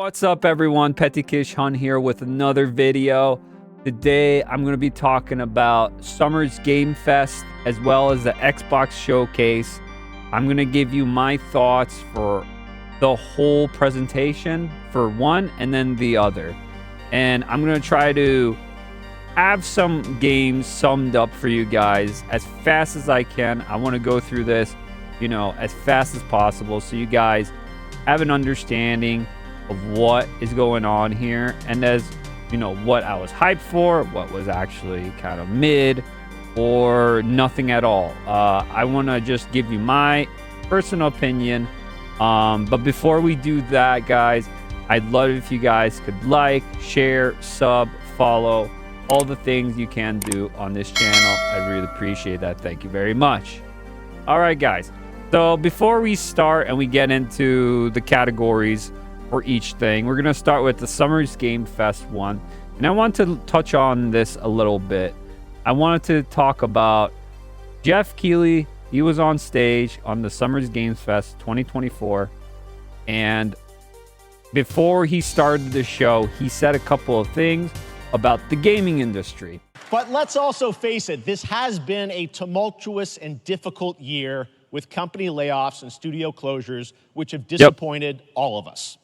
What's up, everyone? Peti Kish here with another video. Today I'm going to be talking about Summer's Game Fest as well as the Xbox Showcase. I'm going to give you my thoughts for the whole presentation for one and then the other. And I'm going to try to have some games summed up for you guys as fast as I can. I want to go through this, as fast as possible so you guys have an understanding of what is going on here, and as what I was hyped for, what was actually kind of mid or nothing at all. I want to just give you my personal opinion, but before we do that, guys, I'd love if you guys could like, share, sub, follow, all the things you can do on this channel. I really appreciate that. Thank you very much. All right, guys, so before we start and we get into the categories for each thing, we're going to start with the Summer's Game Fest one. And I want to touch on this a little bit. I wanted to talk about Jeff Keighley. He was on stage on the Summer's Games Fest 2024. And before he started the show, he said a couple of things about the gaming industry. But let's also face it, this has been a tumultuous and difficult year with company layoffs and studio closures, which have disappointed all of us.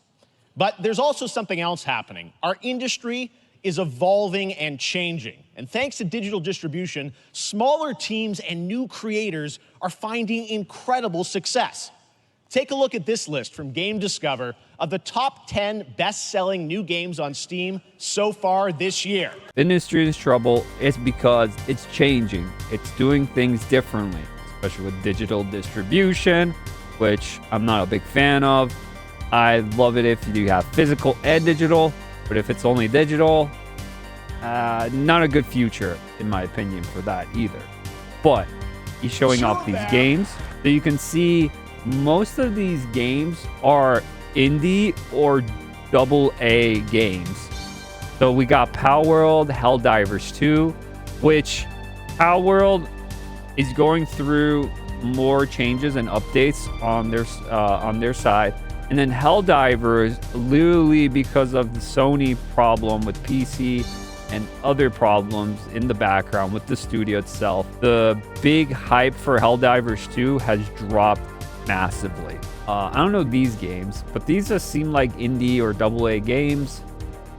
But there's also something else happening. Our industry is evolving and changing. And thanks to digital distribution, smaller teams and new creators are finding incredible success. Take a look at this list from Game Discover of the top 10 best-selling new games on Steam so far this year. The industry is trouble. It's because it's changing. It's doing things differently, especially with digital distribution, which I'm not a big fan of. I love it if you have physical and digital, but if it's only digital, not a good future, in my opinion, for that either. But he's showing off these games. So you can see most of these games are indie or AA games. So we got Palworld, Helldivers 2, which Palworld is going through more changes and updates on their side. And then Helldivers, literally because of the Sony problem with PC and other problems in the background with the studio itself, the big hype for Helldivers 2 has dropped massively. I don't know these games, but these just seem like indie or AA games.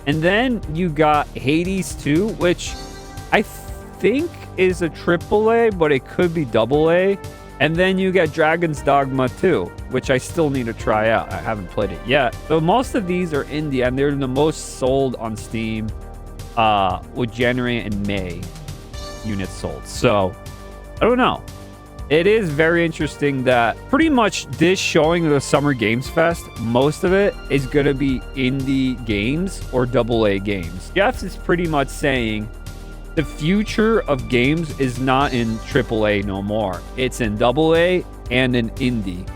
And then you got Hades 2, which I think is a AAA, but it could be AA. And then you get Dragon's Dogma 2, which I still need to try out. I haven't played it yet. So most of these are indie, and they're the most sold on Steam with January and May units sold. So I don't know. It is very interesting that pretty much this showing of the Summer Games Fest, most of it is going to be indie games or AA games. Jeff is pretty much saying the future of games is not in AAA no more. It's in AA and in indie.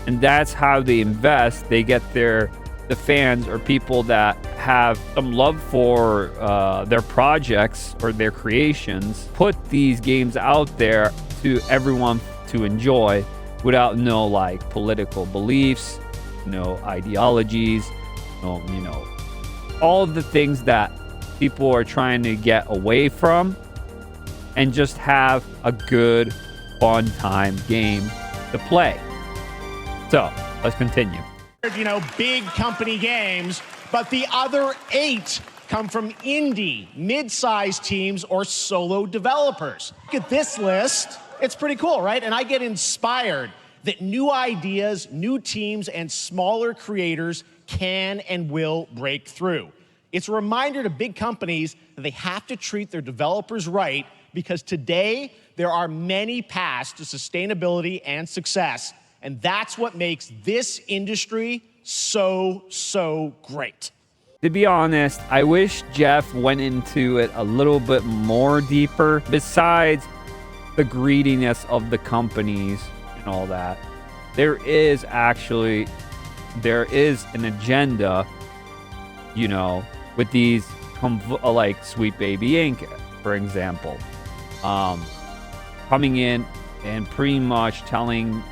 And that's how they invest. They get the fans or people that have some love for their projects or their creations, put these games out there to everyone to enjoy without no political beliefs, no ideologies, all of the things that people are trying to get away from, and just have a good, fun time game to play. So let's continue. Big company games, but the other 8 come from indie, mid-sized teams, or solo developers. Look at this list. It's pretty cool, right? And I get inspired that new ideas, new teams, and smaller creators can and will break through. It's a reminder to big companies that they have to treat their developers right, because today there are many paths to sustainability and success, and that's what makes this industry so great. To be honest, I wish Jeff went into it a little bit more deeper. Besides the greediness of the companies and all that, there is an agenda, with these like Sweet Baby Inc., for example, coming in and pretty much telling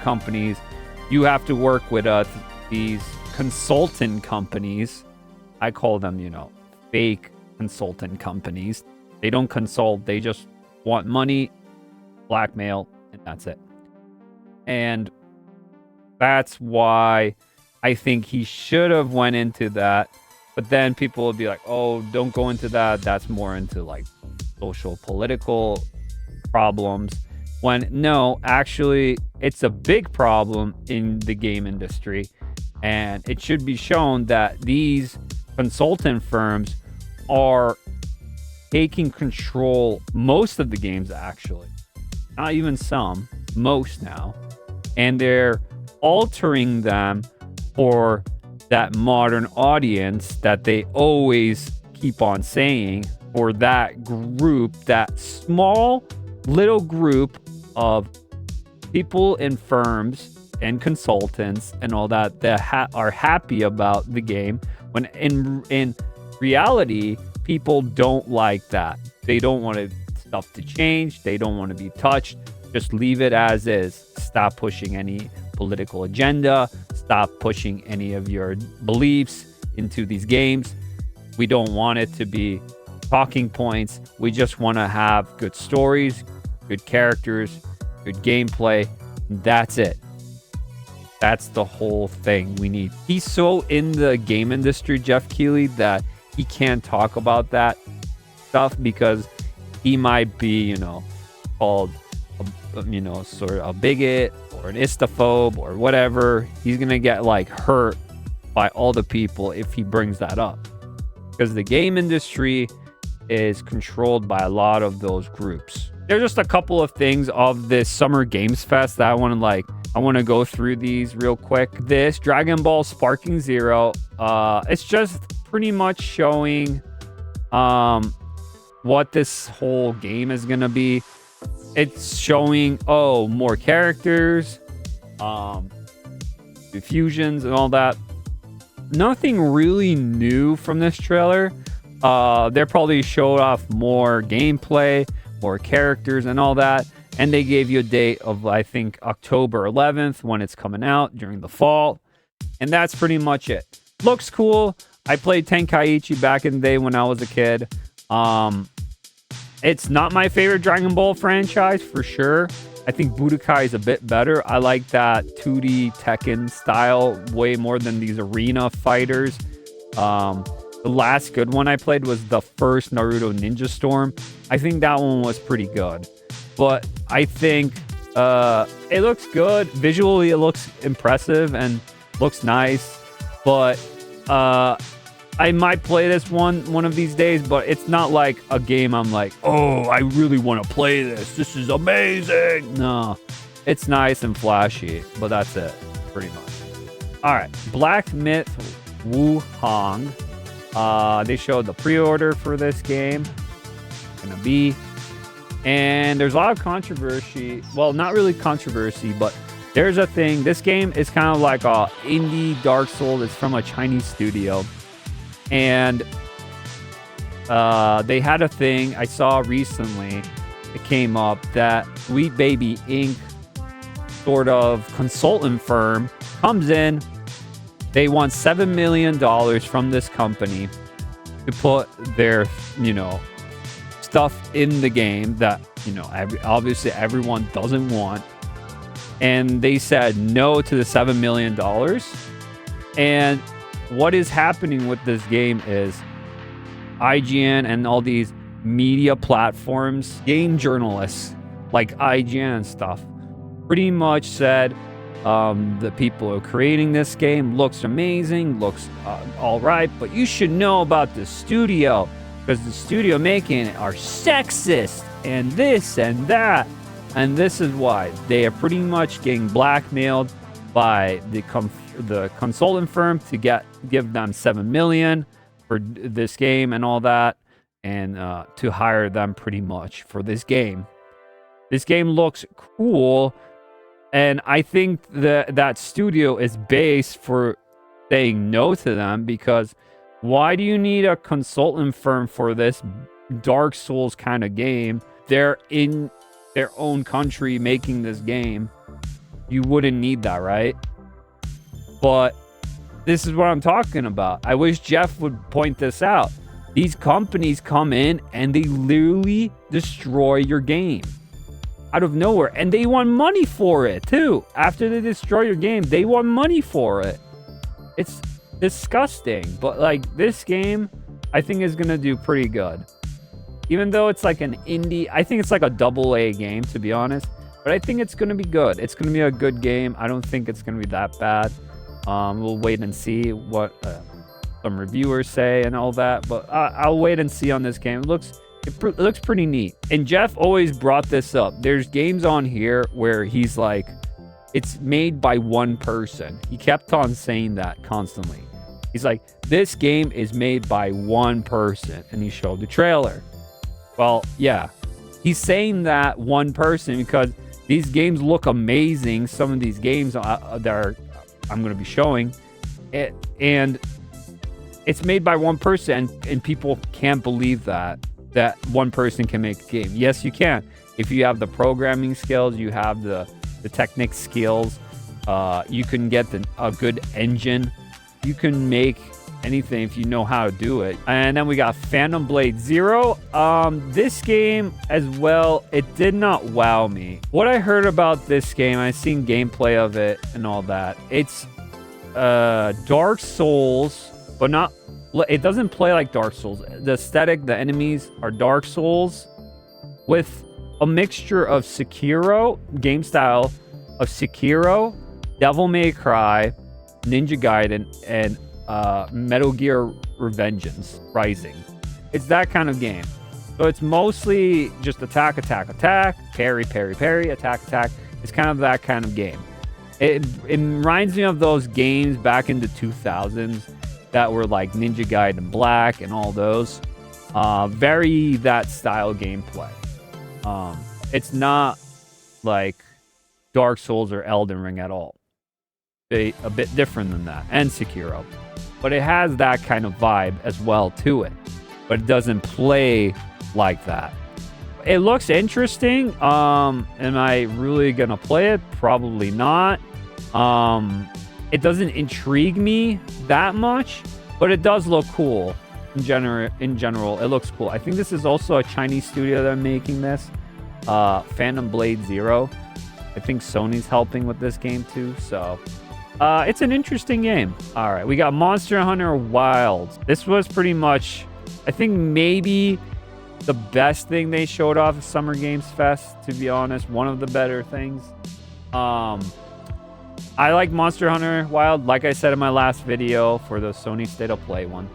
companies, you have to work with us, these consultant companies. I call them, fake consultant companies. They don't consult. They just want money, blackmail, and that's it. And that's why I think he should have went into that. But then people will be like, oh, don't go into that. That's more into like social, political problems. When no, actually, it's a big problem in the game industry. And it should be shown that these consultant firms are taking control most of the games, actually. Not even some, most now. And they're altering them for that modern audience that they always keep on saying, for that group, that small little group of people in firms and consultants and all that are happy about the game, when in reality people don't like that. They don't want stuff to change. They don't want to be touched. Just leave it as is. Stop pushing any political agenda. Stop pushing any of your beliefs into these games. We don't want it to be talking points. We just want to have good stories, good characters, good gameplay. That's it. That's the whole thing we need. He's so in the game industry, Jeff Keighley, that he can't talk about that stuff because he might be, called, sort of a bigot or an istaphobe or whatever. He's going to get hurt by all the people if he brings that up, because the game industry is controlled by a lot of those groups. There's just a couple of things of this Summer Games Fest that I want to go through these real quick. This Dragon Ball Sparking Zero, it's just pretty much showing what this whole game is going to be. It's showing, more characters, fusions and all that. Nothing really new from this trailer. They probably showed off more gameplay, more characters and all that. And they gave you a date of, I think, October 11th when it's coming out during the fall. And that's pretty much it. Looks cool. I played Tenkaichi back in the day when I was a kid. It's not my favorite Dragon Ball franchise for sure. I think Budokai is a bit better. I like that 2D Tekken style way more than these arena fighters. The last good one I played was the first Naruto Ninja Storm. I think that one was pretty good. But I think it looks good. Visually, it looks impressive and looks nice. But I might play this one of these days, but it's not like a game I'm like, oh, I really want to play this. This is amazing. No, it's nice and flashy, but that's it, pretty much. All right, Black Myth Wu Hong. They showed the pre-order for this game. Gonna be. And there's a lot of controversy. Well, not really controversy, but there's a thing. This game is kind of like a indie Dark Souls. It's from a Chinese studio. And they had a thing I saw recently. It came up that Sweet Baby Inc. sort of consultant firm comes in. They want $7 million from this company to put their, stuff in the game that, obviously everyone doesn't want. And they said no to the $7 million. And what is happening with this game is IGN and all these media platforms, game journalists like IGN and stuff, pretty much said the people who are creating this game looks amazing, looks all right, but you should know about the studio, because the studio making it are sexist and this and that. And this is why they are pretty much getting blackmailed by the consultant firm to give them $7 million for this game and all that, and to hire them pretty much for this game. This game looks cool, and I think that studio is based for saying no to them, because why do you need a consultant firm for this Dark Souls kind of game? They're in their own country making this game. You wouldn't need that, right? But This is what I'm talking about. I wish Jeff would point this out. These companies come in and they literally destroy your game out of nowhere. And they want money for it too. After they destroy your game, they want money for it. It's disgusting. But like this game, I think is going to do pretty good. Even though it's like an indie, I think it's like a AA game, to be honest. But I think it's going to be good. It's going to be a good game. I don't think it's going to be that bad. We'll wait and see what some reviewers say and all that. But I'll wait and see on this game. It looks pretty neat. And Jeff always brought this up. There's games on here where he's like, it's made by one person. He kept on saying that constantly. He's like, this game is made by one person. And he showed the trailer. Well, yeah. He's saying that one person because these games look amazing. Some of these games that I'm going to be showing it, and it's made by one person, and people can't believe that one person can make a game. Yes, you can. If you have the programming skills, you have the technique skills, you can get a good engine. You can make anything if you know how to do it. And then we got Phantom Blade Zero. This game as well, it did not wow me. What I heard about this game, I seen gameplay of it and all that. It's Dark Souls, but not. It doesn't play like Dark Souls. The aesthetic, the enemies are Dark Souls with a mixture of Sekiro, game style of Sekiro, Devil May Cry, Ninja Gaiden, and Metal Gear Revengeance Rising. It's that kind of game. So it's mostly just attack, attack, attack, parry, parry, parry, attack, attack. It's kind of that kind of game. It reminds me of those games back in the 2000s that were like Ninja Gaiden Black and all those. Very that style gameplay. It's not like Dark Souls or Elden Ring at all. A bit different than that, and Sekiro. But it has that kind of vibe as well to it. But it doesn't play like that. It looks interesting. Am I really gonna play it? Probably not. It doesn't intrigue me that much, but it does look cool. In general, it looks cool. I think this is also a Chinese studio that are making this. Phantom Blade Zero. I think Sony's helping with this game too, so it's an interesting game. All right, we got Monster Hunter Wilds. This was pretty much, I think maybe the best thing they showed off at Summer Games Fest, to be honest. One of the better things. I like Monster Hunter Wild, like I said in my last video for the Sony State of Play one.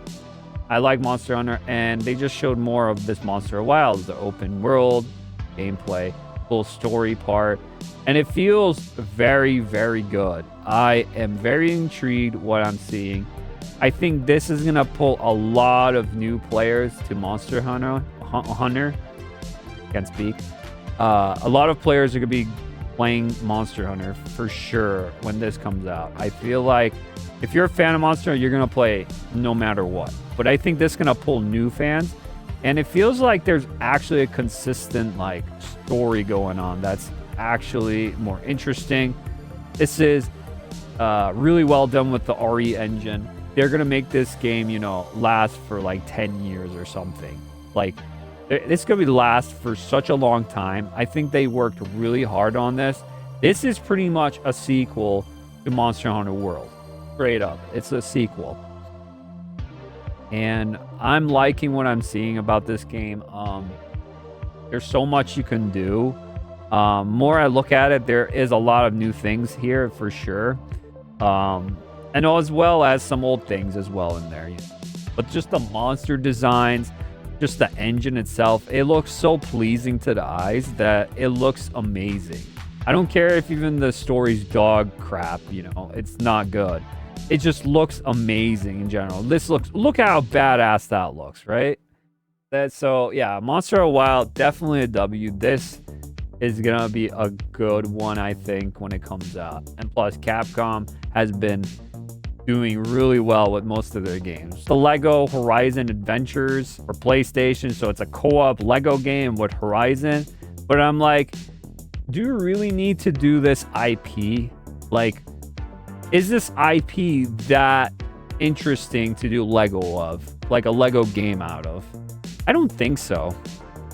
I like Monster Hunter, and they just showed more of this Monster Wild, the open world gameplay, full story part, and it feels very, very good. I am very intrigued what I'm seeing. I think this is gonna pull a lot of new players to Monster Hunter. Can't speak. A lot of players are gonna be playing Monster Hunter for sure when this comes out. I feel like if you're a fan of Monster Hunter, you're gonna play no matter what. But I think this is gonna pull new fans, and it feels like there's actually a consistent like story going on that's actually more interesting. This is really well done with the RE engine. They're gonna make this game, last for like 10 years or something. Like, this could be last for such a long time. I think they worked really hard on this. This is pretty much a sequel to Monster Hunter World. Straight up, it's a sequel. And I'm liking what I'm seeing about this game. There's so much you can do. More I look at it, there is a lot of new things here for sure. And as well as some old things as well in there. But just the monster designs, just the engine itself, it looks so pleasing to the eyes that it looks amazing. I don't care if even the story's dog crap, it's not good. It just looks amazing in general. Look how badass that looks, right? Yeah, Monster Hunter Wild, definitely a W. This is gonna be a good one, I think, when it comes out. And plus, Capcom has been doing really well with most of their games. The Lego Horizon Adventures for PlayStation, so it's a co-op Lego game with Horizon. But I'm like, do you really need to do this IP? Like, is this IP that interesting to do Lego of, like a Lego game out of? I don't think so.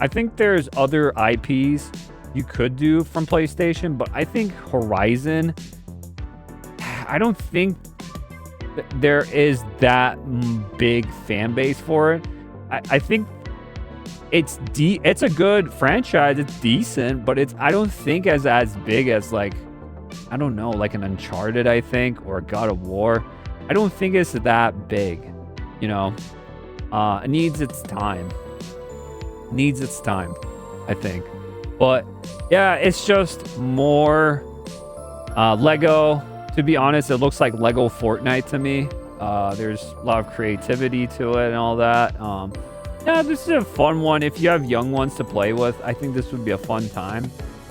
I think there's other IPs you could do from PlayStation, but I think Horizon, I don't think there is that big fan base for it. I think it's a good franchise. It's decent, but I don't think as big as, like, I don't know, like an Uncharted, I think, or a God of War. I don't think it's that big, you know. It needs its time. I think. But yeah, it's just more Lego. To be honest, it looks like Lego Fortnite to me. There's a lot of creativity to it and all that. Yeah, this is a fun one. If you have young ones to play with, I think this would be a fun time.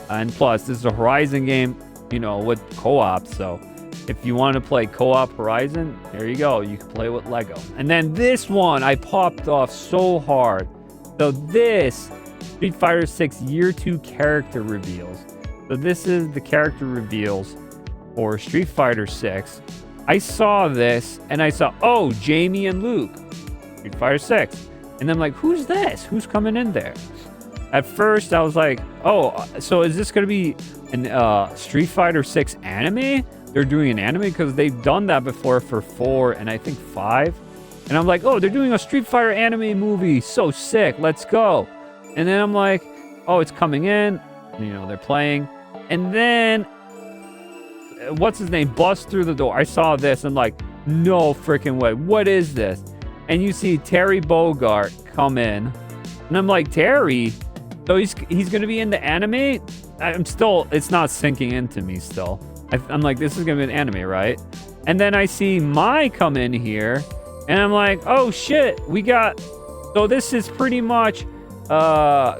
And plus, this is a Horizon game, you know, with co-op. So if you want to play co-op Horizon, there you go. You can play with Lego. And then this one, I popped off so hard. So this Street Fighter 6 Year 2 character reveals. So this is the character reveals for Street Fighter 6. I saw this and I saw, oh, Jamie and Luke, Street Fighter 6. And I'm like, who's this? Who's coming in there? At first, I was like, oh, so is this going to be an Street Fighter 6 anime? They're doing an anime because they've done that before for 4 and I think 5. And I'm like, oh, they're doing a Street Fighter anime movie. So sick. Let's go. And then I'm like, oh, it's coming in. You know, they're playing. And then, what's his name? Busts through the door. I saw this. I'm like, no freaking way. What is this? And you see Terry Bogard come in. And I'm like, Terry? So he's going to be in the anime? It's not sinking into me still. I'm like, this is going to be an anime, right? And then I see Mai come in here. And I'm like, oh, shit. So this is pretty much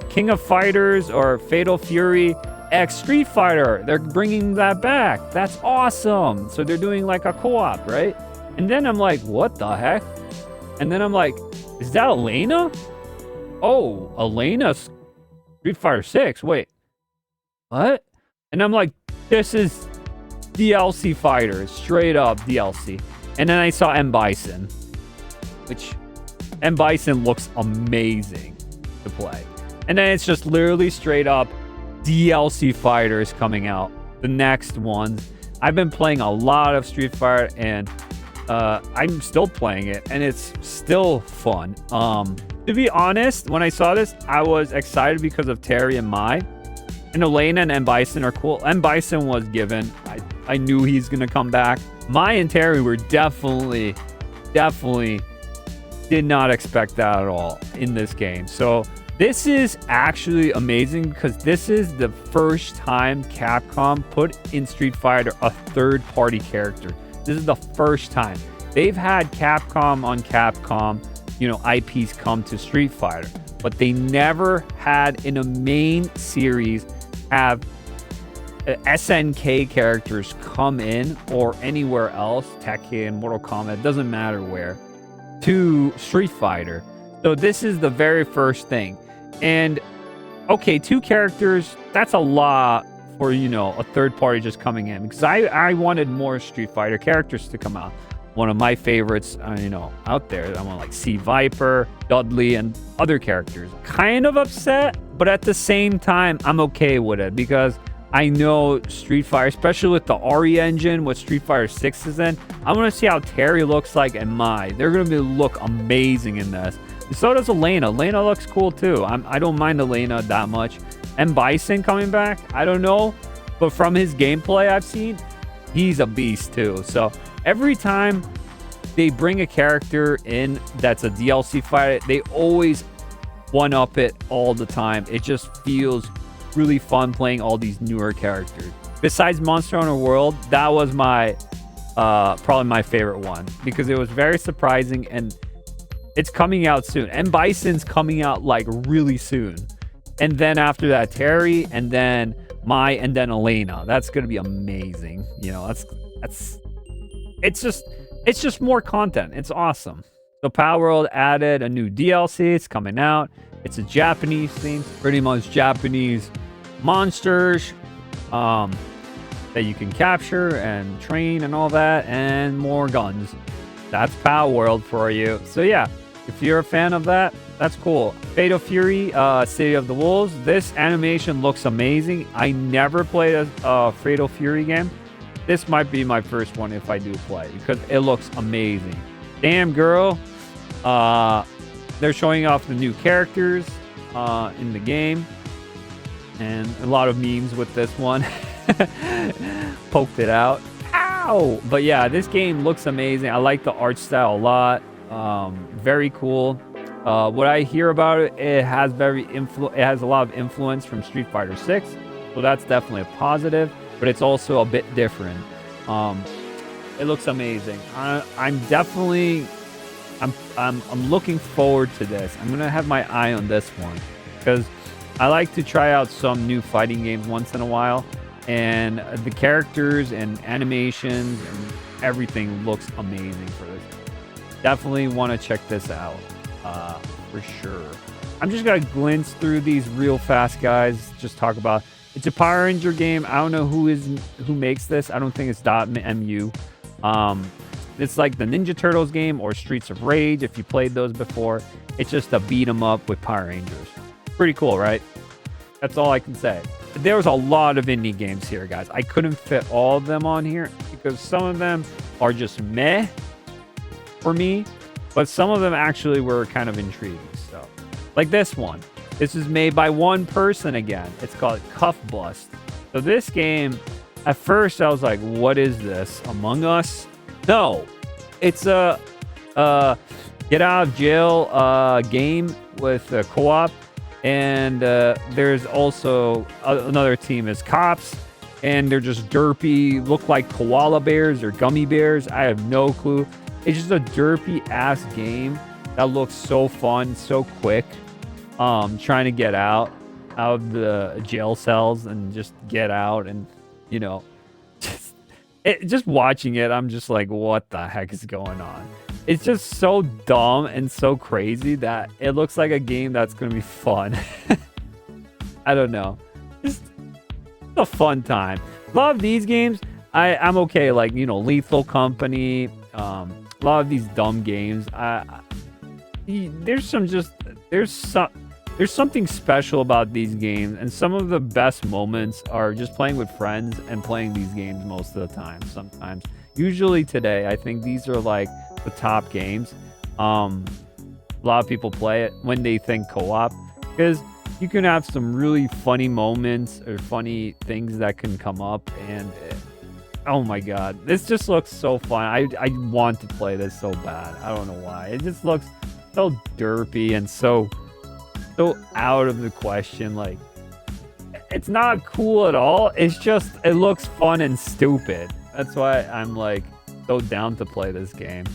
King of Fighters or Fatal Fury X Street Fighter. They're bringing that back. That's awesome. So they're doing like a co-op, right? And then I'm like, what the heck? And then I'm like, is that Elena? Oh, Elena's Street Fighter 6. Wait, what? And I'm like, this is DLC fighters, straight up DLC. And then I saw M. Bison, which M. Bison looks amazing to play. And then it's just literally straight up DLC fighters coming out. The next ones. I've been playing a lot of Street Fighter and I'm still playing it and it's still fun. To be honest, when I saw this, I was excited because of Terry and Mai. And Elena and M. Bison are cool. M. Bison was given. I knew he's going to come back. Mai and Terry were definitely did not expect that at all in this game. So this is actually amazing because this is the first time Capcom put in Street Fighter a third-party character. This is the first time. They've had Capcom on Capcom, you know, IPs come to Street Fighter, but they never had in a main series have SNK characters come in or anywhere else, Tekken, Mortal Kombat, doesn't matter where, to Street Fighter. So this is the very first thing. And okay, 2 characters, that's a lot for, you know, a third party just coming in, because I wanted more Street Fighter characters to come out. One of my favorites, you know, out there, I want like C. Viper, Dudley, and other characters. Kind of upset, but at the same time, I'm okay with it because I know Street Fighter, especially with the RE engine, what Street Fighter 6 is in, I want to see how Terry looks like and Mai. They're going to look amazing in this. So does Elena. Elena looks cool too. I don't mind Elena that much. And Bison coming back, I don't know. But from his gameplay I've seen, he's a beast too. So every time they bring a character in that's a DLC fighter, they always one-up it all the time. It just feels really fun playing all these newer characters. Besides Monster Hunter World, that was my probably my favorite one because it was very surprising and it's coming out soon. And Bison's coming out like really soon. And then after that, Terry, and then Mai, and then Elena. That's gonna be amazing. You know, it's just more content. It's awesome. So Power World added a new DLC. It's coming out. It's a Japanese theme, pretty much Japanese monsters that you can capture and train and all that, and more guns. That's Power World for you. So yeah, if you're a fan of that, that's cool. Fatal Fury, City of the Wolves. This animation looks amazing. I never played a Fatal Fury game. This might be my first one if I do play because it looks amazing. Damn Girl. They're showing off the new characters in the game. And a lot of memes with this one. Poked it out. Ow! But yeah, this game looks amazing. I like the art style a lot. Very cool. What I hear about it, it has a lot of influence from Street Fighter 6. So that's definitely a positive, but it's also a bit different. It looks amazing. I'm looking forward to this. I'm gonna have my eye on this one because I like to try out some new fighting games once in a while, and the characters and animations and everything looks amazing for this. Definitely want to check this out for sure. I'm just gonna glance through these real fast, guys. Just talk about it's a Power Ranger game. I don't know who makes this. I don't think it's .mu. It's like the Ninja Turtles game or Streets of Rage if you played those before. It's just a beat 'em up with Power Rangers. Pretty cool, right? That's all I can say. There was a lot of indie games here, guys. I couldn't fit all of them on here because some of them are just meh for me, but some of them actually were kind of intriguing. So, like this one. This is made by one person again. It's called Cuff Bust. So this game, at first I was like, what is this? Among Us? No. It's a get out of jail game with a co-op. And there's also another team as cops. And they're just derpy, look like koala bears or gummy bears. I have no clue. It's just a derpy ass game that looks so fun, so quick. Trying to get out of the jail cells and just get out and, you know, just watching it, I'm just like, what the heck is going on? It's just so dumb and so crazy that it looks like a game that's going to be fun. I don't know. Just a fun time. A lot of these games, I'm okay. Like, you know, Lethal Company, a lot of these dumb games. There's something special about these games, and some of the best moments are just playing with friends and playing these games most of the time. Sometimes, usually today, I think these are like the top games. A lot of people play it when they think co-op because you can have some really funny moments or funny things that can come up, and oh my god, this just looks so fun. I want to play this so bad. I don't know why. It just looks so derpy and so out of the question. Like, it's not cool at all. It's just, it looks fun and stupid. That's why I'm like so down to play this game.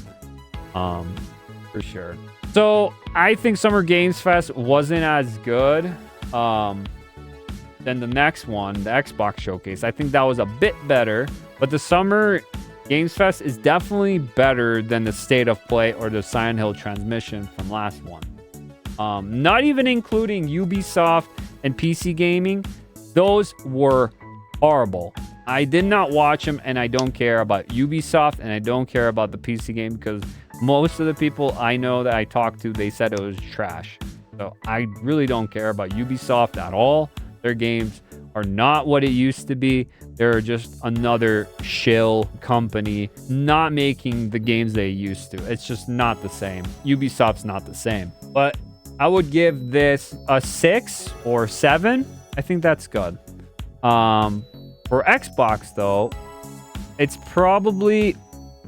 For sure. So I think Summer Games Fest wasn't as good than the next one, the Xbox Showcase. I think that was a bit better, but the Summer Games Fest is definitely better than the State of Play or the Silent Hill transmission from last one. Not even including Ubisoft and PC gaming. Those were horrible. I did not watch them, and I don't care about Ubisoft, and I don't care about the PC game because most of the people I know that I talked to, they said it was trash. So I really don't care about Ubisoft at all. Their games are not what it used to be. They're just another shill company not making the games they used to. It's just not the same. Ubisoft's not the same. But I would give this a 6 or 7. I think that's good. For Xbox, though, it's probably...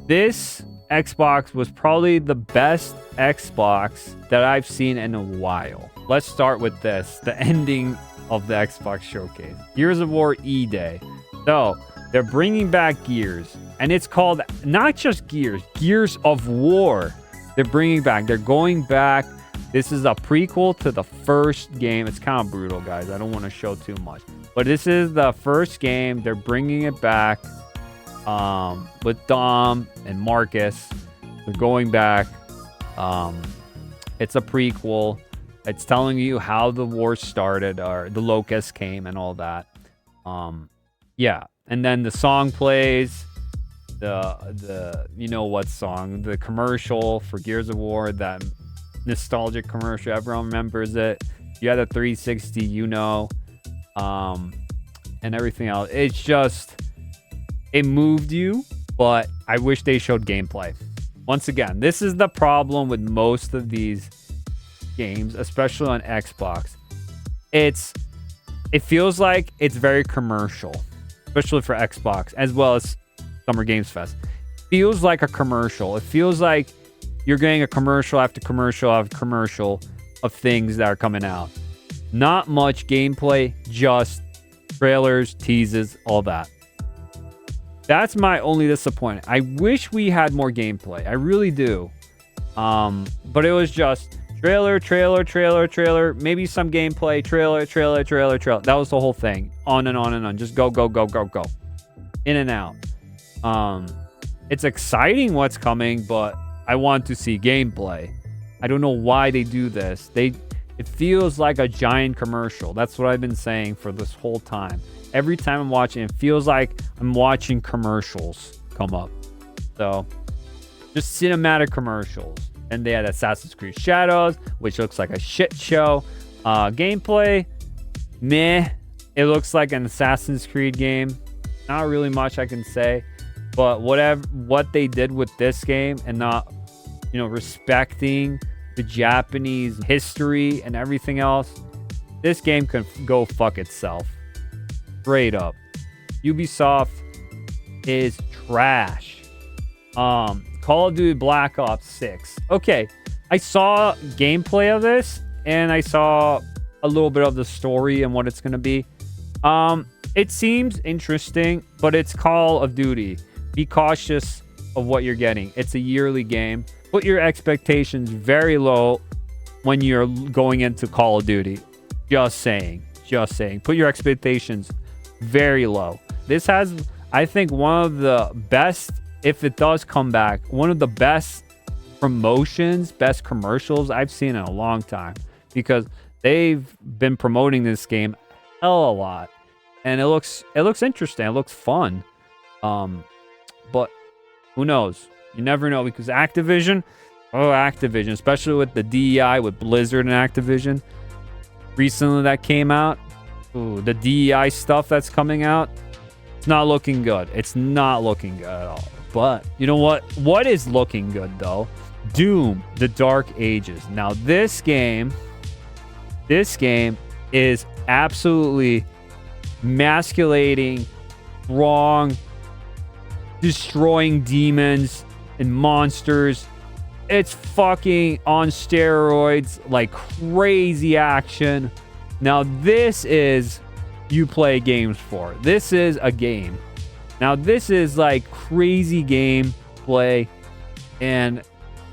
This Xbox was probably the best Xbox that I've seen in a while. Let's start with this. The ending of the Xbox Showcase. Gears of War E-Day. So, they're bringing back Gears. And it's called not just Gears. Gears of War. They're bringing back. They're going back. This is a prequel to the first game. It's kind of brutal, guys. I don't want to show too much. But this is the first game. They're bringing it back with Dom and Marcus. They're going back. It's a prequel. It's telling you how the war started, or the locusts came and all that. Yeah. And then the song plays. the you know what song, the commercial for Gears of War, that nostalgic commercial, everyone remembers it. You had a 360, and everything else. It's just, it moved you, but I wish they showed gameplay. Once again, this is the problem with most of these games, especially on Xbox. It feels like it's very commercial, especially for Xbox, as well as Summer Games Fest. Feels like a commercial. It feels like you're getting a commercial after commercial after commercial of things that are coming out. Not much gameplay, just trailers, teases, all that. That's my only disappointment. I wish we had more gameplay. I really do. But it was just trailer, maybe some gameplay, trailer. That was the whole thing. On and on and on. Just go. In and out. It's exciting what's coming, but I want to see gameplay. I don't know why they do this. It feels like a giant commercial. That's what I've been saying for this whole time. Every time I'm watching, it feels like I'm watching commercials come up. So, just cinematic commercials. And they had Assassin's Creed Shadows, which looks like a shit show. Gameplay, meh. It looks like an Assassin's Creed game. Not really much I can say. But what they did with this game and not, respecting the Japanese history and everything else, this game can go fuck itself. Straight up. Ubisoft is trash. Call of Duty Black Ops 6. Okay, I saw gameplay of this, and I saw a little bit of the story and what it's going to be. It seems interesting, but it's Call of Duty. Be cautious of what you're getting. It's a yearly game. Put your expectations very low when you're going into Call of Duty. Just saying. Put your expectations very low. This has, I think, one of the best, if it does come back, one of the best promotions, best commercials I've seen in a long time, because they've been promoting this game hell a lot, and it looks interesting. It looks fun. But who knows? You never know, because Activision, especially with the DEI with Blizzard and Activision recently that came out. Ooh, the DEI stuff that's coming out, it's not looking good. It's not looking good at all. But you know what? What is looking good though? Doom, The Dark Ages. Now this game is absolutely masculating, wrong, destroying demons and monsters. It's fucking on steroids, like crazy action. Now this is you play games for. This is a game. Now this is like crazy gameplay, and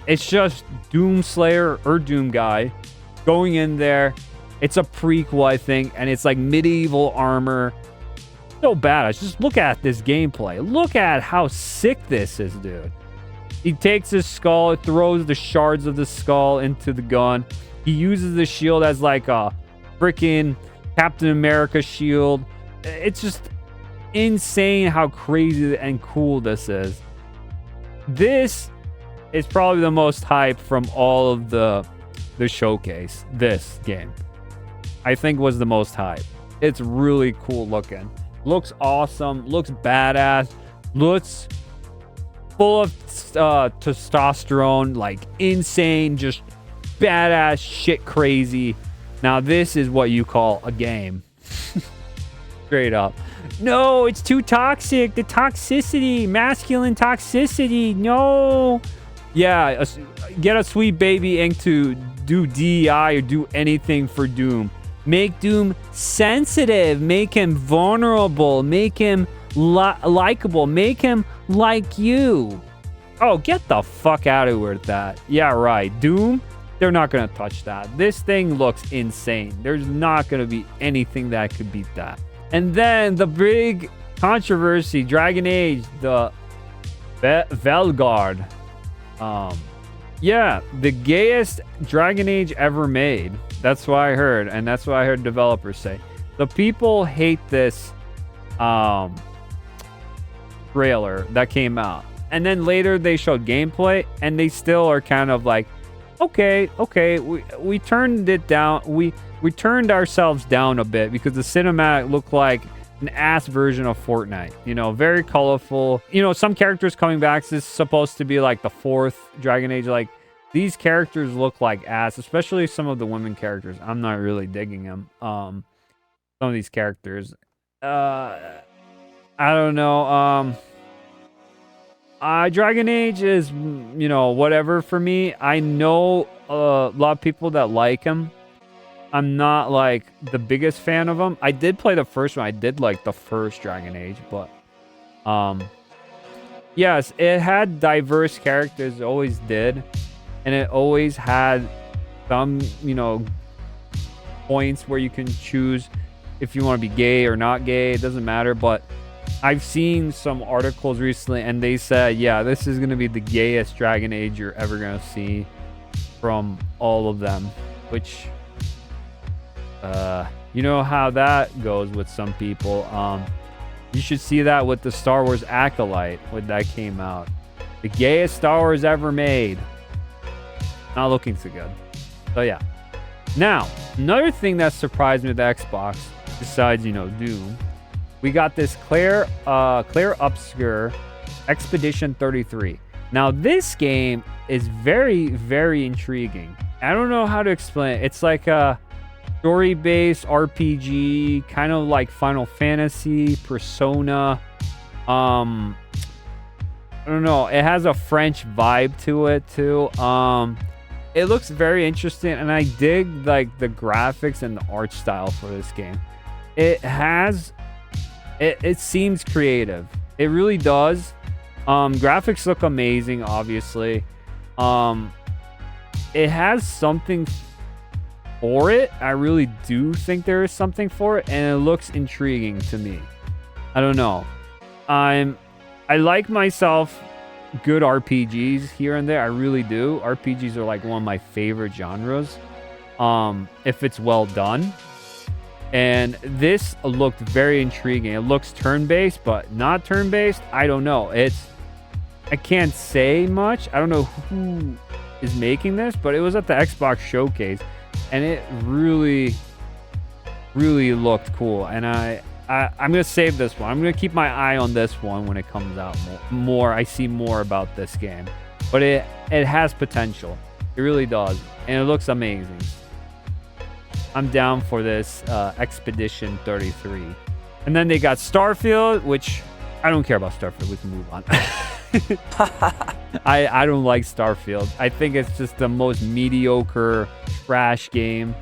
it's just Doom Slayer or Doom Guy going in there. It's a prequel, I think, and it's like medieval armor. So badass. Just look at this gameplay. Look at how sick this is, dude. He takes his skull, throws the shards of the skull into the gun. He uses the shield as like a freaking Captain America shield. It's just insane how crazy and cool this is. This is probably the most hype from all of the showcase. This game, I think, was the most hype. It's really cool looking. Looks awesome. Looks badass. Looks full of testosterone, like insane, just badass shit crazy. Now this is what you call a game. Straight up. No, it's too toxic. The toxicity, masculine toxicity. No. Yeah, get a sweet baby ink to do DEI or do anything for Doom. Make Doom sensitive. Make him vulnerable. Make him likable. Make him like you. Oh, get the fuck out of here with that. Yeah, right. Doom, they're not going to touch that. This thing looks insane. There's not going to be anything that could beat that. And then the big controversy, Dragon Age, the Velgard. Yeah, the gayest Dragon Age ever made. That's what I heard, and that's what I heard developers say. The people hate this trailer that came out. And then later they showed gameplay, and they still are kind of like, okay, we turned it down. We turned ourselves down a bit because the cinematic looked like an ass version of Fortnite. You know, very colorful. You know, some characters coming back. This is supposed to be like the 4th Dragon Age. Like, these characters look like ass, especially some of the women characters. I'm not really digging them. Some of these characters. I don't know. Dragon Age is, you know, whatever for me. I know a lot of people that like him. I'm not like the biggest fan of him. I did play the first one. I did like the first Dragon Age, but yes, it had diverse characters. It always did, and it always had some, you know, points where you can choose if you want to be gay or not gay. It doesn't matter, but I've seen some articles recently, and they said, yeah, this is going to be the gayest Dragon Age you're ever going to see from all of them, which, you know how that goes with some people. You should see that with the Star Wars Acolyte when that came out. The gayest Star Wars ever made. Not looking so good. So yeah. Now, another thing that surprised me with the Xbox, besides, you know, Doom, we got this Claire Obscure Expedition 33. Now, this game is very, very intriguing. I don't know how to explain it. It's like a story-based RPG, kind of like Final Fantasy, Persona. I don't know. It has a French vibe to it, too. It looks very interesting, and I dig like the graphics and the art style for this game. It seems creative. It really does. Graphics look amazing, obviously. It has something for it. I really do think there is something for it, and it looks intriguing to me. I don't know. I like myself good RPGs here and there. I really do. RPGs are like one of my favorite genres. If it's well done. And this looked very intriguing. It looks turn-based, but not turn-based. I don't know. I can't say much. I don't know who is making this, but it was at the Xbox showcase, and it really, really looked cool. And I'm gonna save this one. I'm gonna keep my eye on this one when it comes out more. I see more about this game, but it has potential. It really does, and it looks amazing. I'm down for this Expedition 33. And then they got Starfield, which I don't care about Starfield. We can move on. I don't like Starfield. I think it's just the most mediocre trash game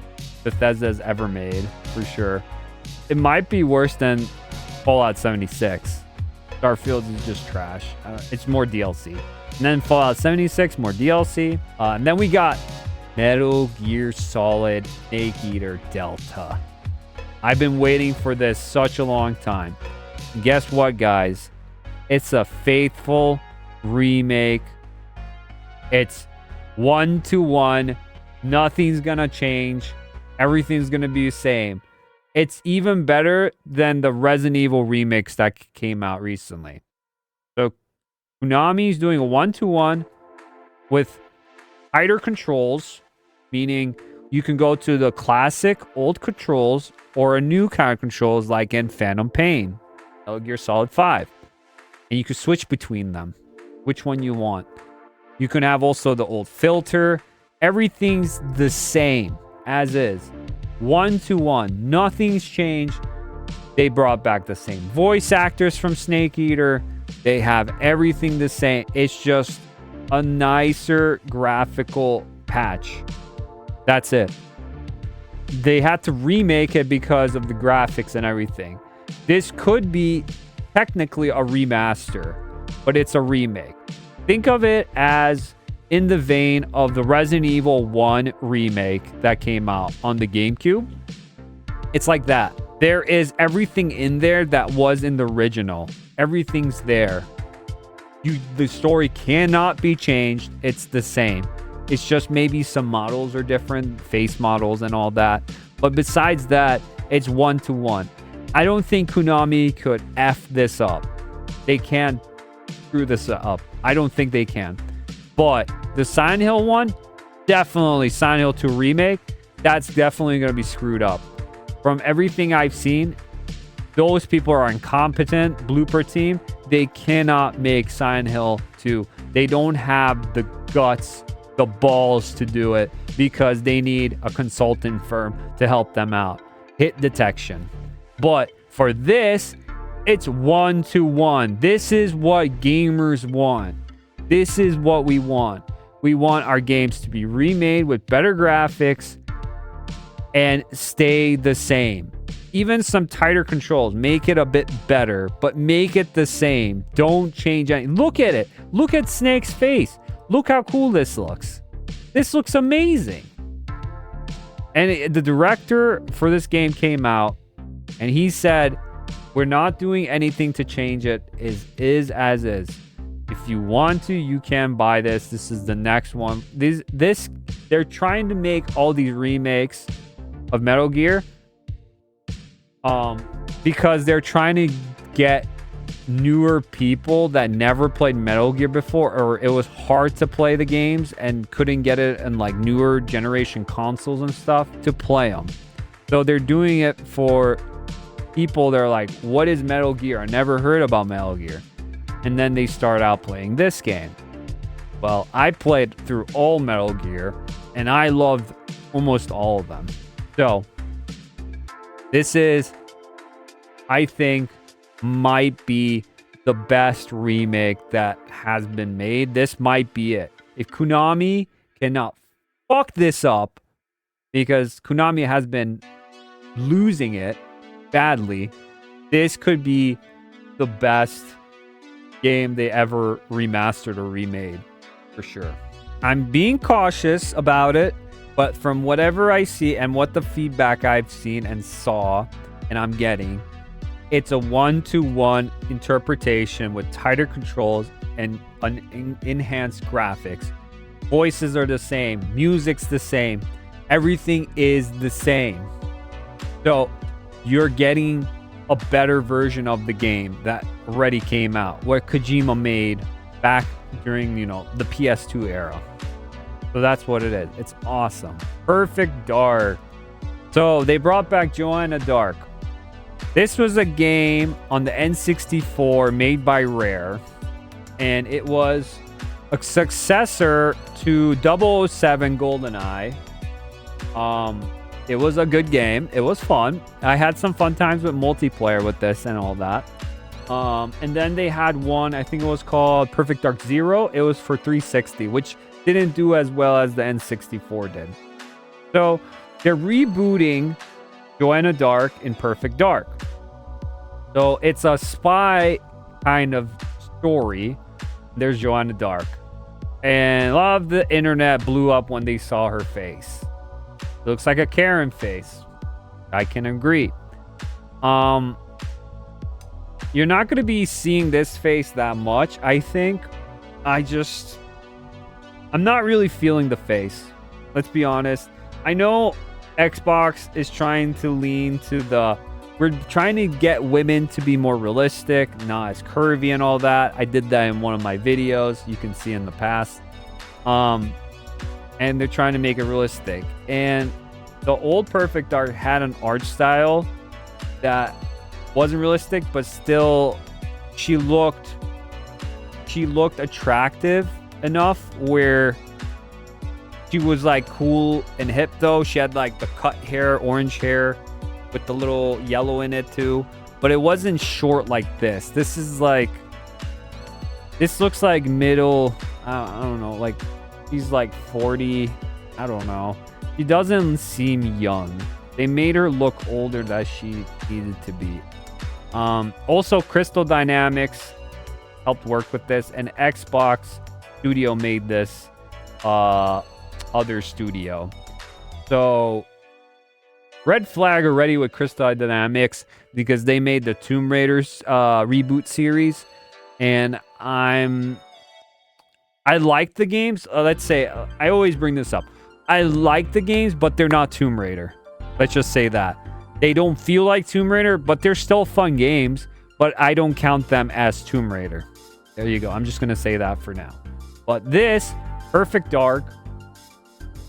Bethesda's ever made, for sure. It might be worse than Fallout 76. Starfield is just trash. It's more DLC. And then Fallout 76, more DLC. And then we got Metal Gear Solid Snake Eater Delta. I've been waiting for this such a long time. And guess what, guys? It's a faithful remake. It's 1-to-1. Nothing's gonna change. Everything's gonna be the same. It's even better than the Resident Evil remakes that came out recently. So Konami's doing a 1-to-1 with tighter controls, meaning you can go to the classic old controls or a new kind of controls like in Phantom Pain, Metal Gear Solid 5. And you can switch between them, which one you want. You can have also the old filter. Everything's the same as is. 1-to-1. Nothing's changed. They brought back the same voice actors from Snake Eater. They have everything the same. It's just a nicer graphical patch. That's it. They had to remake it because of the graphics and everything. This could be technically a remaster, but it's a remake. Think of it as in the vein of the Resident Evil 1 remake that came out on the GameCube. It's like that. There is everything in there that was in the original. Everything's there. The story cannot be changed. It's the same. It's just maybe some models are different, face models and all that. But besides that, it's 1-to-1. I don't think Konami could F this up. they can't screw this up. I don't think they can. But the Silent Hill one, definitely Silent Hill 2 remake, that's definitely going to be screwed up. From everything I've seen, those people are incompetent. Blooper team, they cannot make Silent Hill 2. They don't have the guts, the balls to do it because they need a consultant firm to help them out. Hit detection. But for this, it's 1-to-1. This is what gamers want. This is what we want. We want our games to be remade with better graphics and stay the same. Even some tighter controls. Make it a bit better, but make it the same. Don't change anything. Look at it. Look at Snake's face. Look how cool this looks. This looks amazing. And the director for this game came out and he said, we're not doing anything to change it. Is as is. If you want to, you can buy this. This is the next one. They're trying to make all these remakes of Metal Gear because they're trying to get newer people that never played Metal Gear before, or it was hard to play the games and couldn't get it in like newer generation consoles and stuff to play them. So they're doing it for people that are like, what is Metal Gear? I never heard about Metal Gear. And then they start out playing this game. Well, I played through all Metal Gear and I loved almost all of them. So this is, I think, might be the best remake that has been made. This might be it. If Konami cannot fuck this up, because Konami has been losing it badly, this could be the best game they ever remastered or remade, for sure. I'm being cautious about it, but from whatever I see and what the feedback I've seen and saw and I'm getting, it's a 1-to-1 interpretation with tighter controls and enhanced graphics. Voices are the same, music's the same, everything is the same. So you're getting a better version of the game that already came out, what Kojima made back during, the PS2 era. So that's what it is. It's awesome. Perfect Dark. So they brought back Joanna Dark. This was a game on the N64 made by Rare, and it was a successor to 007 GoldenEye. It was a good game. It was fun. I had some fun times with multiplayer with this and all that. And then they had one, I think it was called Perfect Dark Zero. It was for 360, which didn't do as well as the N64 did. So they're rebooting Joanna Dark in Perfect Dark. So it's a spy kind of story. There's Joanna Dark. And a lot of the internet blew up when they saw her face. Looks like a Karen face. I can agree. You're not going to be seeing this face that much, I think. I'm not really feeling the face. Let's be honest. I know Xbox is trying to lean to we're trying to get women to be more realistic, not as curvy and all that. I did that in one of my videos. You can see in the past. And they're trying to make it realistic. And the old Perfect Dark had an art style that wasn't realistic, but still she looked attractive enough where she was like cool and hip though. She had like the cut hair, orange hair with the little yellow in it too. But it wasn't short like this. This looks like middle, I don't know, like she's like 40. I don't know. She doesn't seem young. They made her look older than she needed to be. Also, Crystal Dynamics helped work with this, and Xbox Studio made this other studio. So red flag already with Crystal Dynamics because they made the Tomb Raiders reboot series, and I like the games. Let's say I always bring this up. I like the games, but they're not Tomb Raider. Let's just say that. They don't feel like Tomb Raider, but they're still fun games. but I don't count them as Tomb Raider. There you go. I'm just going to say that for now. But this, Perfect Dark,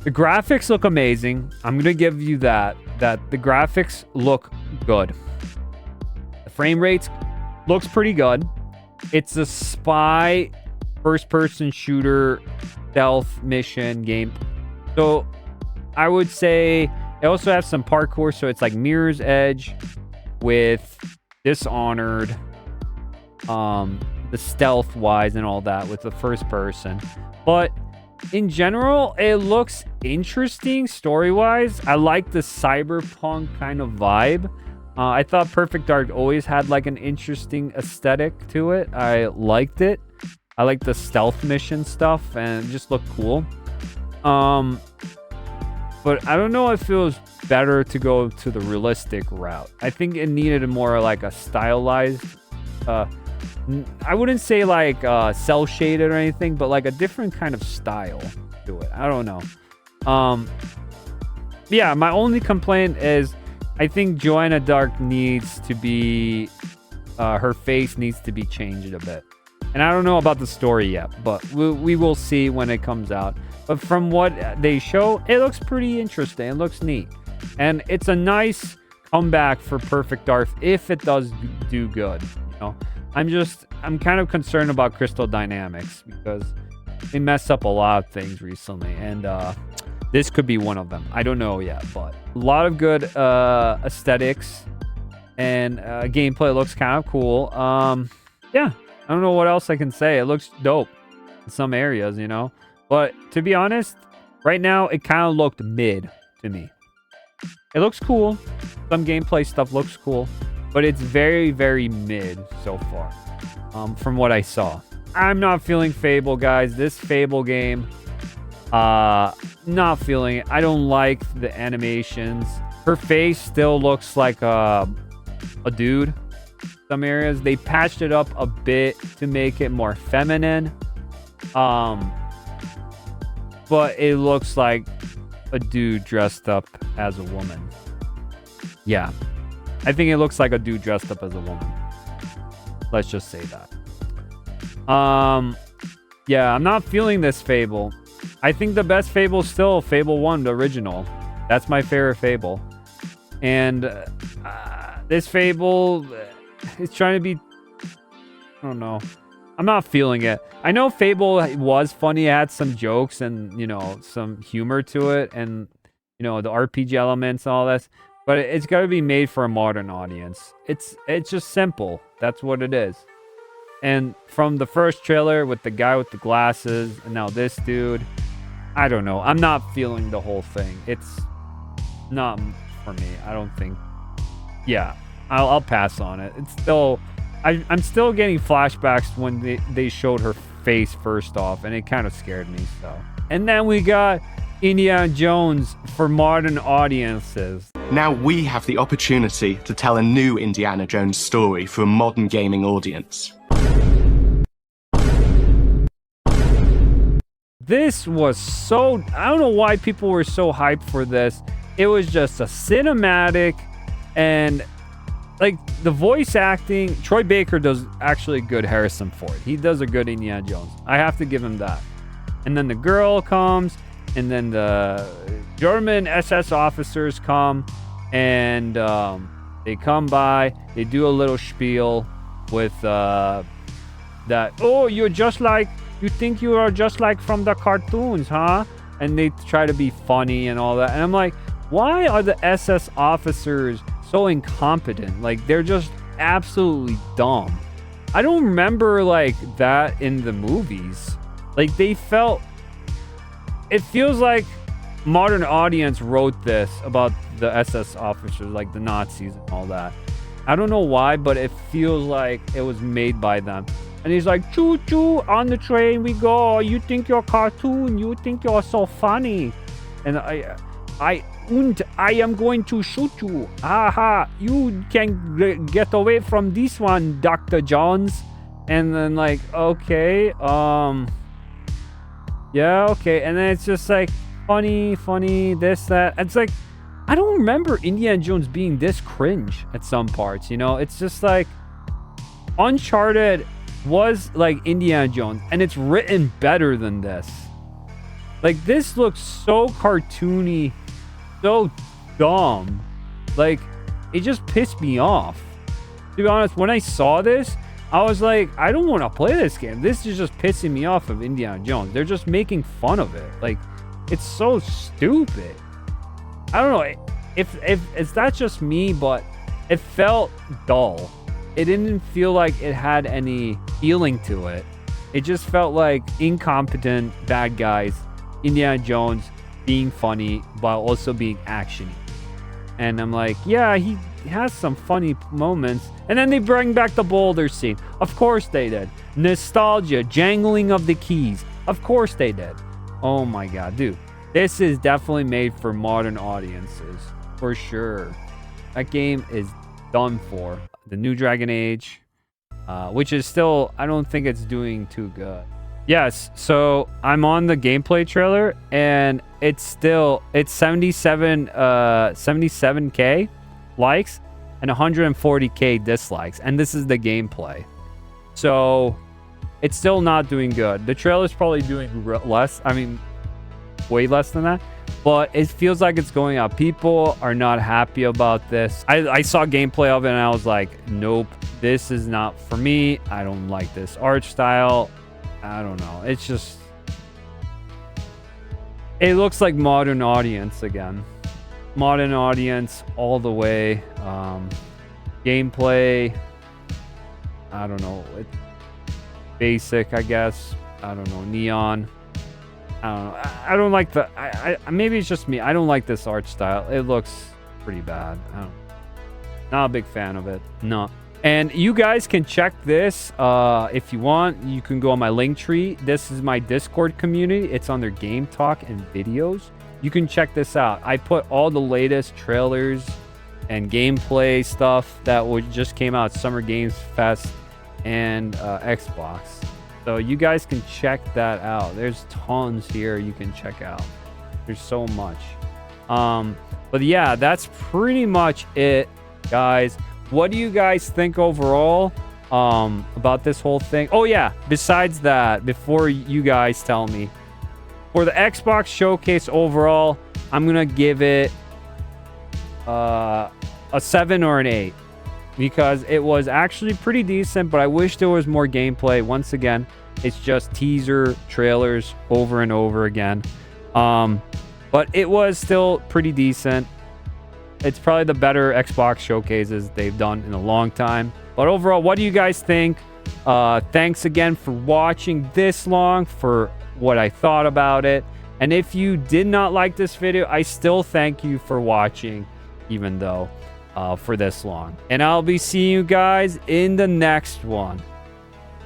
the graphics look amazing. I'm going to give you that the graphics look good. The frame rates looks pretty good. It's a spy first-person shooter stealth mission game. So I would say they also have some parkour. So it's like Mirror's Edge with Dishonored, the stealth wise and all that with the first person. But in general, it looks interesting story wise. I like the cyberpunk kind of vibe. I thought Perfect Dark always had like an interesting aesthetic to it. I liked it. I like the stealth mission stuff and it just looked cool. But I don't know if it was better to go to the realistic route. I think it needed more like a stylized, I wouldn't say like cell shaded or anything, but like a different kind of style to it. I don't know. Yeah, my only complaint is I think Joanna Dark needs to be, her face needs to be changed a bit. And I don't know about the story yet, but we will see when it comes out. But from what they show, it looks pretty interesting. It looks neat. And it's a nice comeback for Perfect Dark if it does do good. You know, I'm kind of concerned about Crystal Dynamics because they messed up a lot of things recently. And this could be one of them. I don't know yet, but a lot of good aesthetics and gameplay looks kind of cool. Yeah. I don't know what else I can say. It looks dope in some areas, you know. But to be honest, right now, it kind of looked mid to me. It looks cool. Some gameplay stuff looks cool. But it's very, very mid so far from what I saw. I'm not feeling Fable, guys. This Fable game, not feeling it. I don't like the animations. Her face still looks like a dude. Some areas they patched it up a bit to make it more feminine, but it looks like a dude dressed up as a woman. Yeah, I think it looks like a dude dressed up as a woman. Let's just say that. Yeah, I'm not feeling this Fable. I think the best Fable is still Fable 1, the original. That's my favorite Fable. And this Fable, it's trying to be, I don't know. I'm not feeling it. I know Fable was funny. It had some jokes and, you know, some humor to it. And, you know, the RPG elements and all that. But it's got to be made for a modern audience. It's just simple. That's what it is. And from the first trailer with the guy with the glasses and now this dude, I don't know. I'm not feeling the whole thing. It's not for me. I don't think. Yeah, I'll pass on it. It's still, I'm still getting flashbacks when they showed her face first off, and it kind of scared me. So, and then we got Indiana Jones for modern audiences. Now we have the opportunity to tell a new Indiana Jones story for a modern gaming audience. This was so, I don't know why people were so hyped for this. It was just a cinematic, and like the voice acting, Troy Baker does actually good Harrison Ford. He does a good Indiana Jones. I have to give him that. And then the girl comes, and then the German SS officers come, and they come by, they do a little spiel with that, oh, you're just like, you think you are just like from the cartoons, huh? And they try to be funny and all that. And I'm like, why are the SS officers so incompetent? Like, they're just absolutely dumb. I don't remember like that in the movies. Like, they felt, it feels like modern audience wrote this about the SS officers, like the Nazis and all that. I don't know why, but it feels like it was made by them. And he's like, choo choo, on the train we go. You think you're cartoon. You think you're so funny. And I am going to shoot you. Aha, you can get away from this one, Dr. Jones. And then like, okay, yeah, okay. And then it's just like, funny, this, that. It's like, I don't remember Indiana Jones being this cringe at some parts, you know? It's just like, Uncharted was like Indiana Jones, and it's written better than this. Like, this looks so cartoony, so dumb. Like, it just pissed me off. To be honest, when I saw this, I was like, I don't want to play this game. This is just pissing me off of Indiana Jones. They're just making fun of it. Like, it's so stupid. I don't know if that's just me, but it felt dull. It didn't feel like it had any feeling to it. It just felt like incompetent bad guys, Indiana Jones being funny while also being actiony. And I'm like, yeah, he has some funny moments. And then they bring back the boulder scene. Of course they did. Nostalgia, jangling of the keys. Of course they did. Oh my god, dude. This is definitely made for modern audiences. For sure. That game is done for. The new Dragon Age, which is still, I don't think it's doing too good. Yes, so I'm on the gameplay trailer, and it's 77k likes and 140k dislikes, and this is the gameplay. So it's still not doing good. The trailer's probably doing less. I mean, way less than that. But it feels like it's going out. People are not happy about this. I saw gameplay of it and I was like, nope, this is not for me. I don't like this art style. I don't know. It's just... It looks like modern audience again. Modern audience all the way. Gameplay, I don't know. It's basic, I guess. I don't know. Neon. I don't know. I don't like the... maybe it's just me. I don't like this art style. It looks pretty bad. Not a big fan of it. No. And you guys can check this if you want. You can go on my link tree. This is my Discord community. It's on their Game Talk and videos. You can check this out. I put all the latest trailers and gameplay stuff that just came out at Summer Games Fest and Xbox. So you guys can check that out. There's tons here you can check out. There's so much. But yeah, that's pretty much it, guys. What do you guys think overall about this whole thing? Oh yeah, besides that, before you guys tell me, for the Xbox Showcase overall, I'm gonna give it a 7 or an 8. Because it was actually pretty decent, but I wish there was more gameplay. Once again, it's just teaser trailers over and over again. But it was still pretty decent. It's probably the better Xbox showcases they've done in a long time. But overall, what do you guys think? Thanks again for watching this long, for what I thought about it. And if you did not like this video, I still thank you for watching, even though for this long. And I'll be seeing you guys in the next one.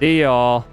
See y'all.